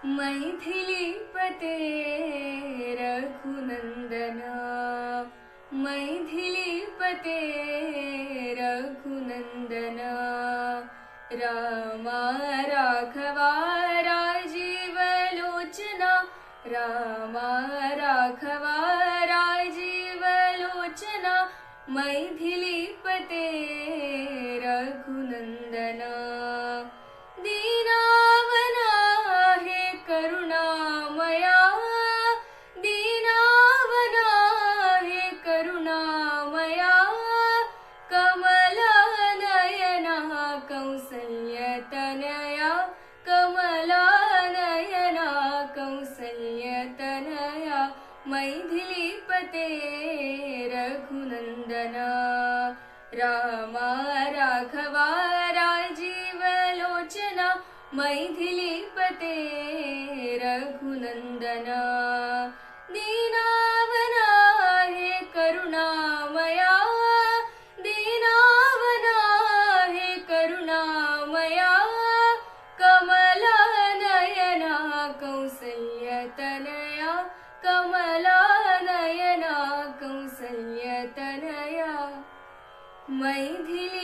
मैथिलीपते रघुनन्दना मैथिलीपते रघुनन्दना रामा राघवा राजीवलोचना रामा राघवा राजीवलोचना मैथिलीपते रघुनन्दना दीनावना हे करुणामया दीनावना हे करुणामया कमलानयना कौसल्यतनया कमलानयना कौसल्यतनया मैथिलीपते रघुनन्दना रामा राघवा राजीवलोचना मैथिलीपते रघुनन्दना दीनावना हे करुणामया दीनावना हे करुणामया कमलानयना कौसल्यतनया कमलानयना कौसल्यतनया मैथिली